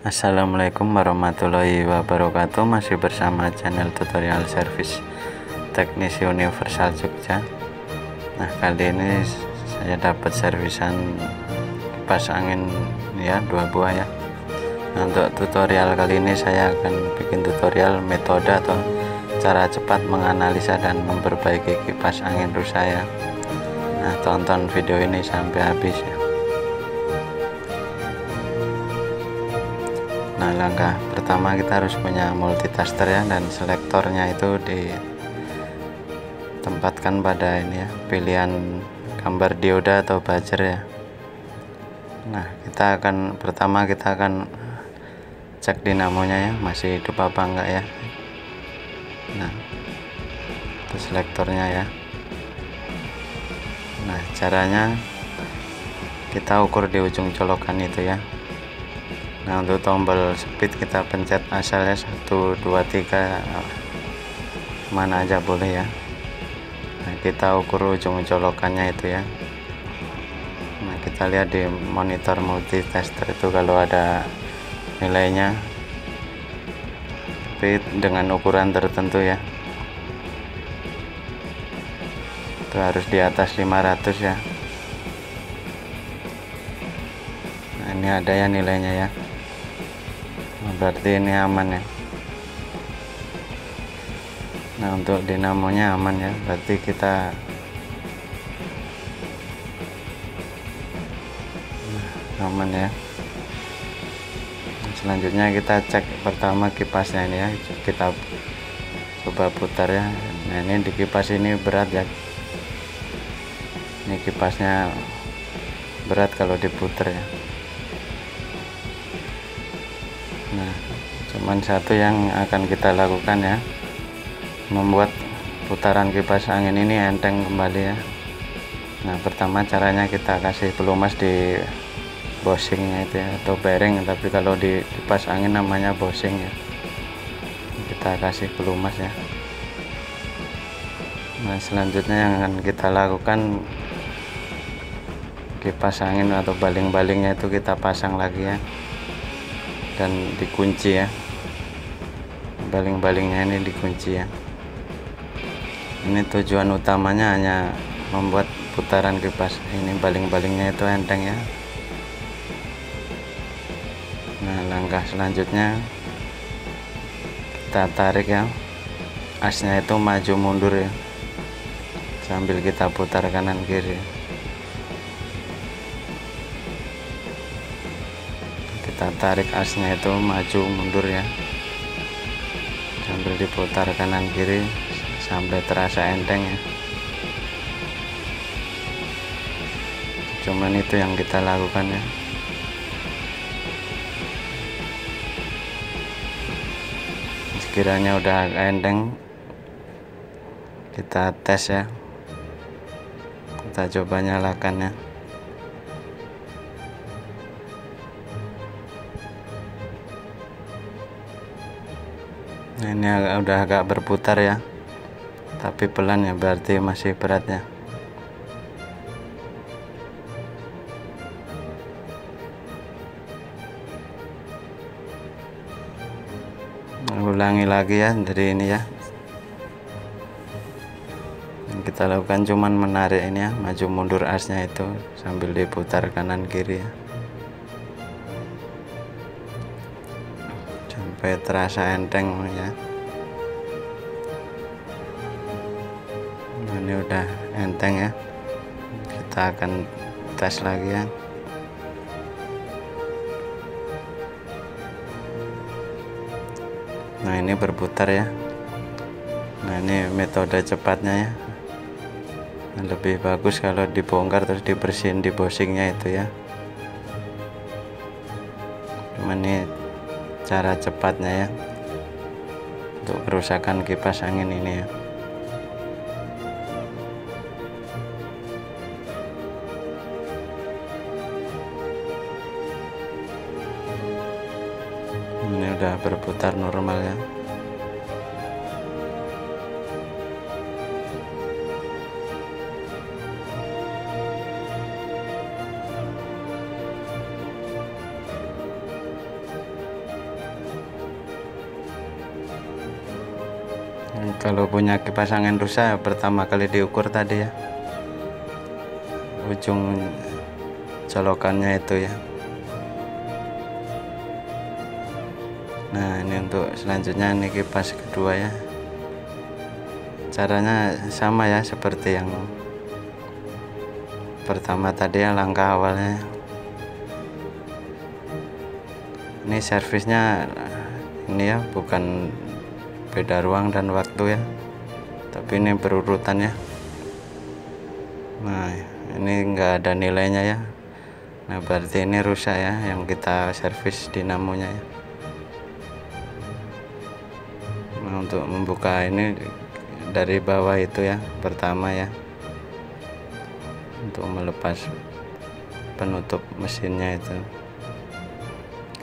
Assalamualaikum warahmatullahi wabarakatuh. Masih bersama channel tutorial service teknisi universal Jogja. Nah, kali ini saya dapat servisan kipas angin ya, 2 buah ya. Nah, untuk tutorial kali ini saya akan bikin tutorial metode atau cara cepat menganalisa dan memperbaiki kipas angin rusak ya. Nah, tonton video ini sampai habis ya. Nah, langkah pertama kita harus punya multitasker ya, dan selektornya itu ditempatkan pada ini ya, pilihan gambar dioda atau buzzer ya. Nah, pertama kita akan cek dinamonya ya, masih hidup apa enggak ya. Nah, itu selektornya ya. Nah, caranya kita ukur di ujung colokan itu ya. Nah, untuk tombol speed kita pencet asalnya 1 2 3 mana aja boleh ya. Nah, kita ukur ujung colokannya itu ya. Nah, kita lihat di monitor multitester itu kalau ada nilainya, speed dengan ukuran tertentu ya, itu harus di atas 500 ya. Nah, ini ada ya nilainya ya. Berarti ini aman ya. Nah, untuk dinamonya aman ya, berarti kita aman ya. Selanjutnya kita cek pertama kipasnya ini ya, kita coba putar ya. Nah, ini di kipas ini berat ya, ini kipasnya berat kalau diputar ya. Nah, cuman satu yang akan kita lakukan ya, membuat putaran kipas angin ini enteng kembali ya. Nah, pertama caranya kita kasih pelumas di bushingnya itu ya, atau bearing, tapi kalau di kipas angin namanya bushing ya. Kita kasih pelumas ya. Nah, selanjutnya yang akan kita lakukan, kipas angin atau baling-balingnya itu kita pasang lagi ya, dan dikunci ya. Baling-balingnya ini dikunci ya. Ini tujuan utamanya hanya membuat putaran kipas ini, baling-balingnya itu enteng ya. Nah, langkah selanjutnya kita tarik ya, asnya itu maju mundur ya, sambil kita putar kanan kiri. Kita tarik asnya itu maju mundur ya, sambil diputar kanan kiri sampai terasa enteng ya. Cuman itu yang kita lakukan ya. Sekiranya udah agak enteng, kita tes ya, kita coba nyalakan ya. Nah, ini udah agak berputar ya, tapi pelan ya, berarti masih berat ya. Ulangi lagi ya dari ini ya. Yang kita lakukan cuman menarik ini ya, maju mundur asnya itu sambil diputar kanan kiri ya, sampai terasa enteng ya. Ini udah enteng ya, kita akan tes lagi ya. Nah, ini berputar ya. Nah, ini metode cepatnya ya. Nah, lebih bagus kalau dibongkar terus dibersihin di bushingnya itu ya. Cuman ini cara cepatnya ya untuk kerusakan kipas angin ini ya. Ini udah berputar normal ya. Kalau punya kipas angin rusak, pertama kali diukur tadi ya, ujung colokannya itu ya. Nah, ini untuk selanjutnya, ini kipas kedua ya. Caranya sama ya seperti yang pertama tadi ya, langkah awalnya. Ini servisnya ini ya, bukan beda ruang dan waktu ya, tapi ini berurutan ya. Nah, ini enggak ada nilainya ya. Nah, berarti ini rusak ya, yang kita servis dinamonya ya. Nah, untuk membuka ini dari bawah itu ya, pertama ya, untuk melepas penutup mesinnya itu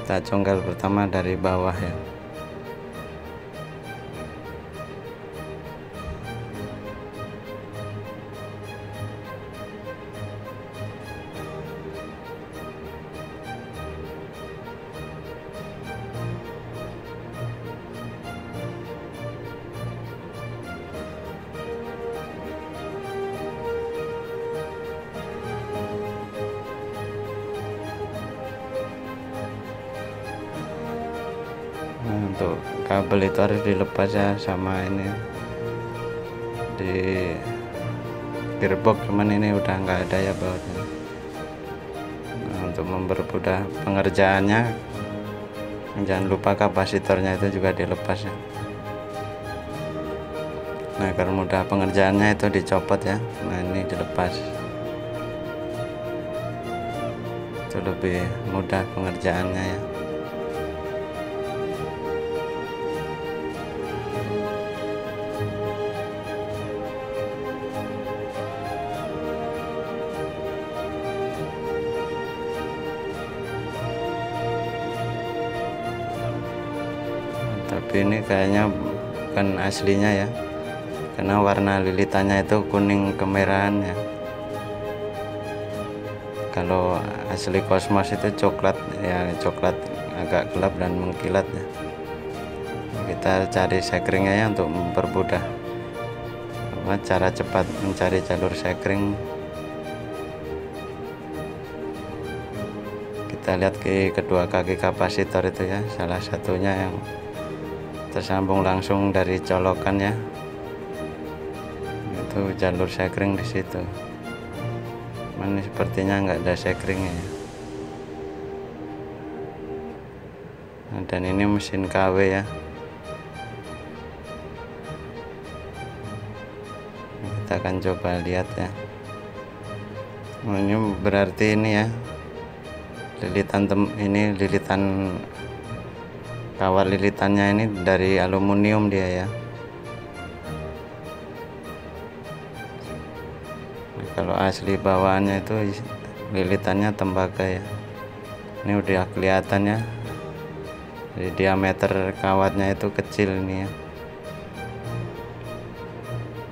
kita congkel pertama dari bawah ya. Nah, untuk kabel itu harus dilepas ya, sama ini di gearbox, cuman ini udah nggak ada ya bautnya. Nah, untuk mempermudah pengerjaannya, jangan lupa kapasitornya itu juga dilepas ya. Nah, agar mudah pengerjaannya itu dicopot ya. Nah, ini dilepas, itu lebih mudah pengerjaannya ya. Tapi ini kayaknya bukan aslinya ya, karena warna lilitannya itu kuning kemerahan ya. Kalau asli Cosmos itu coklat ya, coklat agak gelap dan mengkilat ya. Kita cari sekringnya ya, untuk mempermudah cara cepat mencari jalur sekring. Kita lihat ke kedua kaki kapasitor itu ya, salah satunya yang tersambung langsung dari colokan ya, itu jalur sekring di situ. Ini sepertinya nggak ada sekringnya ya. Nah, dan ini mesin KW ya. Kita akan coba lihat ya. Nah, ini berarti ini ya, lilitan kawat lilitannya ini dari aluminium dia ya. Nah, kalau asli bawaannya itu lilitannya tembaga ya. Ini udah kelihatan ya, jadi diameter kawatnya itu kecil ini ya.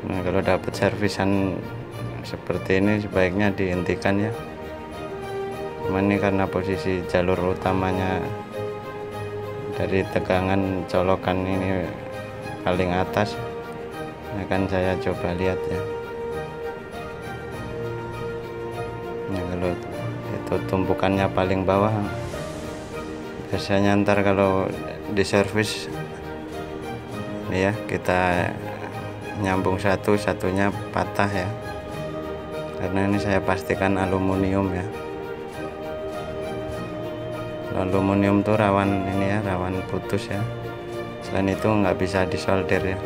Nah, kalau dapat servisan seperti ini sebaiknya dihentikan ya. Cuman ini karena posisi jalur utamanya dari tegangan colokan ini paling atas, akan saya coba lihat ya. Nah, kalau itu tumpukannya paling bawah, biasanya ntar kalau di servis ini ya, kita nyambung satunya patah ya, karena ini saya pastikan aluminium ya. Aluminium tuh rawan ini ya, rawan putus ya. Selain itu nggak bisa disolder ya.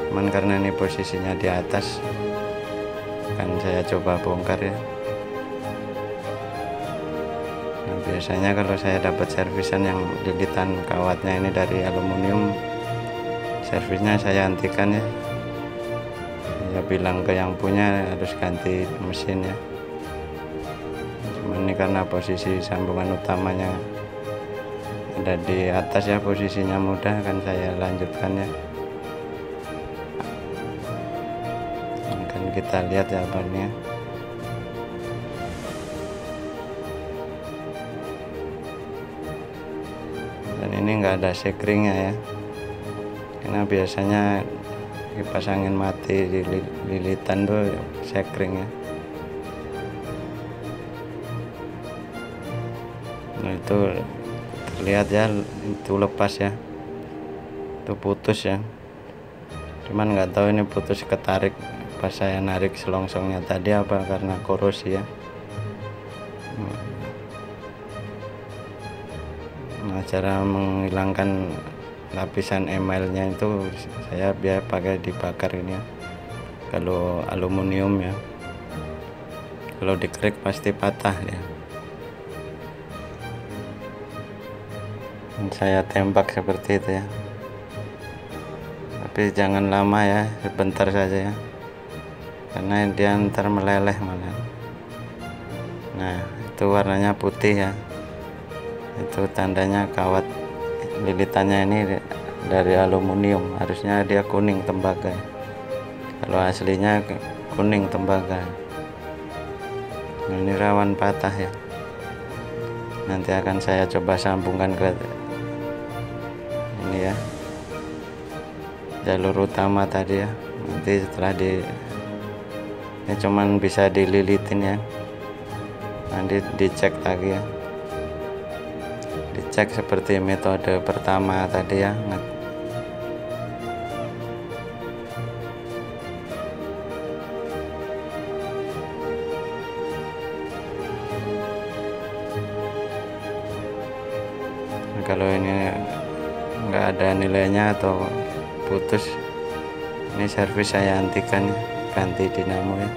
Cuman karena ini posisinya di atas, kan saya coba bongkar ya. Nah, biasanya kalau saya dapat servisan yang lilitan kawatnya ini dari aluminium, servisnya saya hentikan ya. Saya bilang ke yang punya harus ganti mesin ya. Ini karena posisi sambungan utamanya ada di atas ya, posisinya mudah, kan saya lanjutkan ya. Akan kita lihat ya bannya. Dan ini enggak ada sekringnya ya. karena biasanya kipas angin mati di lilitan tuh sekring ya. Nah itu terlihat ya, itu lepas ya, itu putus ya, cuman nggak tahu ini putus ketarik pas saya narik selongsongnya tadi apa karena korosi ya. Nah cara menghilangkan lapisan emalnya itu saya biar pakai dibakar ini ya, kalau aluminium ya, kalau dikerik pasti patah ya. Dan saya tembak seperti itu ya, tapi jangan lama ya, sebentar saja ya, karena dia ntar meleleh malah. Nah itu warnanya putih ya, itu tandanya kawat lilitannya ini dari aluminium, harusnya dia kuning tembaga, kalau aslinya kuning tembaga. Nah, ini rawan patah ya, nanti akan saya coba sambungkan ke ini ya, jalur utama tadi ya. Nanti setelah ini cuman bisa dililitin ya, nanti dicek lagi ya, dicek seperti metode pertama tadi ya. Kalau ini nggak ada nilainya atau putus, ini servis saya hentikan ya, ganti dinamo ya.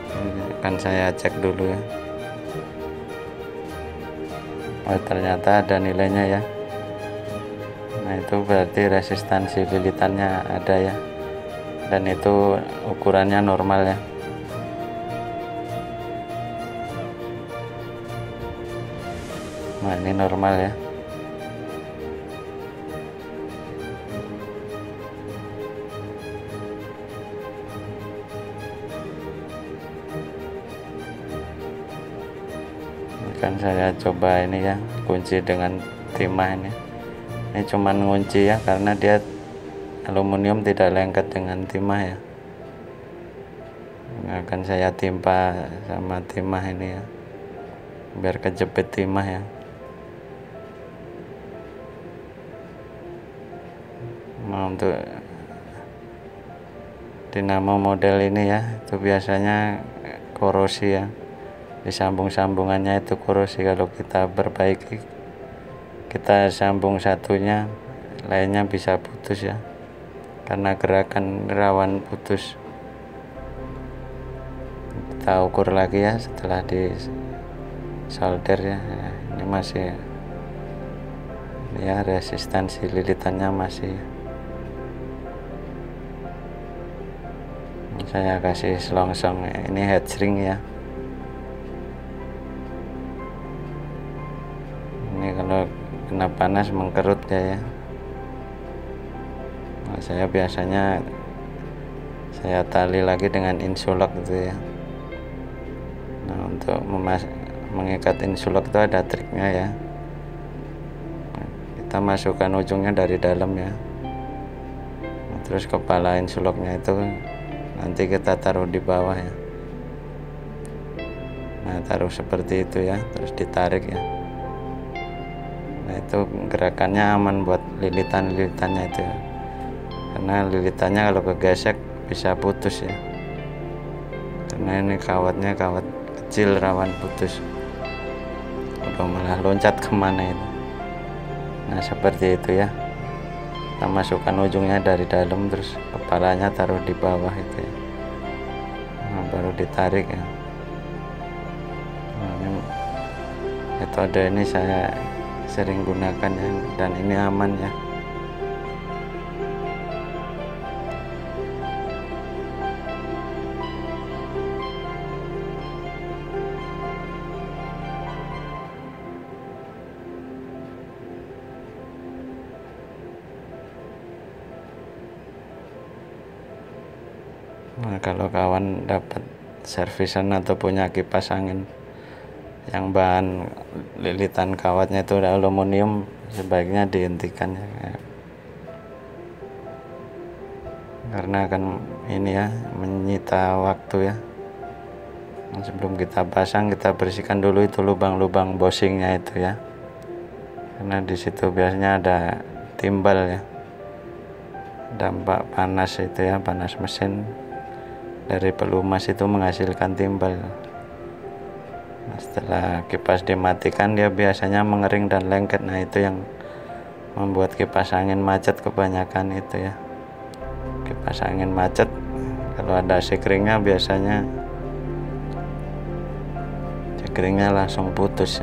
Ini akan saya cek dulu ya. Oh ternyata ada nilainya ya. Nah itu berarti resistansi lilitannya ada ya, dan itu ukurannya normal ya. Nah ini normal ya. Kan saya coba ini ya, kunci dengan timah ini. Ini cuman ngunci ya, karena dia aluminium tidak lengket dengan timah ya. Nah, akan saya timpa sama timah ini ya, biar kejepit timah ya. Nah, untuk dinamo model ini ya, itu biasanya korosi ya, disambung-sambungannya itu korosi. Kalau kita perbaiki, kita sambung satunya, lainnya bisa putus ya, karena gerakan rawan putus. Kita ukur lagi ya setelah di solder ya. Ini masih ya, resistansi lilitannya masih. Saya kasih selongsong, ini headshrink ya. Ini kalau kena panas mengkerut ya. Nah, saya biasanya saya tali lagi dengan insulok gitu ya. Nah untuk mengikat insulok itu ada triknya ya. Kita masukkan ujungnya dari dalam ya. Nah, terus kepala insuloknya itu nanti kita taruh di bawah ya. Nah taruh seperti itu ya, terus ditarik ya. Nah itu gerakannya aman buat lilitannya itu ya, karena lilitannya kalau kegesek bisa putus ya, karena ini kawatnya kawat kecil rawan putus. Udah malah loncat kemana itu. Nah seperti itu ya, kita masukkan ujungnya dari dalam, terus kepalanya taruh di bawah itu ya. Nah, baru ditarik ya. Nah, ini metode ini saya sering gunakan ya, dan ini aman ya. Nah, kalau kawan dapat servisan atau punya kipas angin yang bahan lilitan kawatnya itu aluminium, sebaiknya dihentikan ya, karena akan ini ya menyita waktu ya. Sebelum kita pasang, kita bersihkan dulu itu lubang-lubang bushingnya itu ya, karena di situ biasanya ada timbal ya, dampak panas itu ya, panas mesin dari pelumas itu menghasilkan timbal. Nah, setelah kipas dimatikan dia biasanya mengering dan lengket. Nah itu yang membuat kipas angin macet kebanyakan itu ya. Kipas angin macet kalau ada sekeringnya biasanya sekeringnya langsung putus.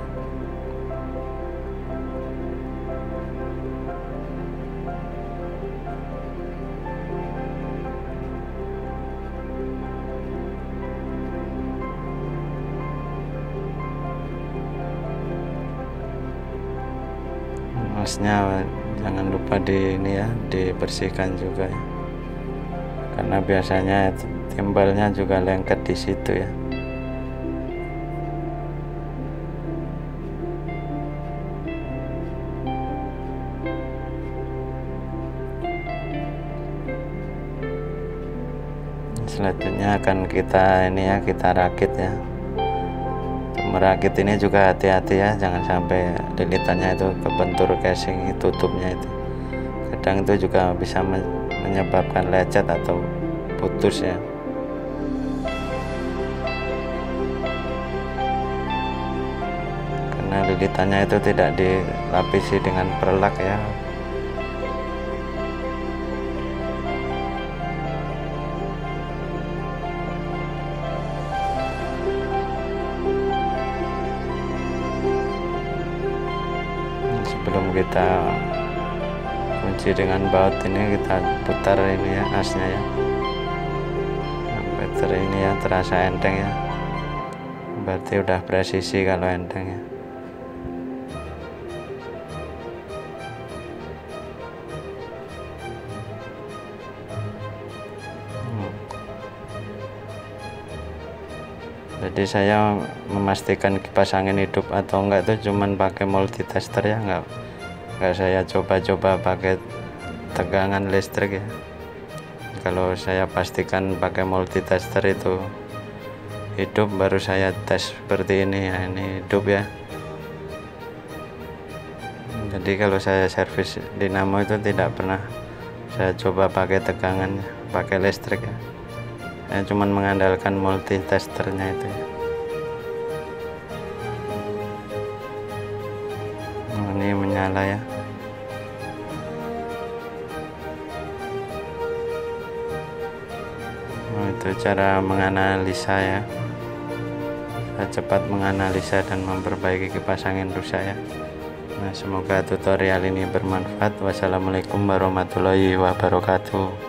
Masnya jangan lupa ini ya dibersihkan juga ya, karena biasanya timbalnya juga lengket di situ ya. Selanjutnya akan kita ini ya, kita rakit ya. Merakit ini juga hati-hati ya, jangan sampai lilitannya itu kebentur casing tutupnya itu. Kadang itu juga bisa menyebabkan lecet atau putus ya. Karena lilitannya itu tidak dilapisi dengan perlak ya. Sebelum kita kunci dengan baut ini, kita putar ini ya asnya ya, sampai ini ya terasa enteng ya, berarti udah presisi kalau enteng ya. Jadi saya memastikan kipas angin hidup atau enggak itu cuman pakai multitester ya, enggak saya coba-coba pakai tegangan listrik ya. Kalau saya pastikan pakai multitester itu hidup, baru saya tes seperti ini ya, ini hidup ya. Jadi kalau saya servis dinamo itu tidak pernah saya coba pakai tegangan, pakai listrik ya. Saya cuma mengandalkan multitesternya itu ya. Nah, ini menyala ya. Nah, itu cara menganalisa ya. Saya cepat menganalisa dan memperbaiki kipas angin rusak ya. Nah, semoga tutorial ini bermanfaat. Wassalamualaikum warahmatullahi wabarakatuh.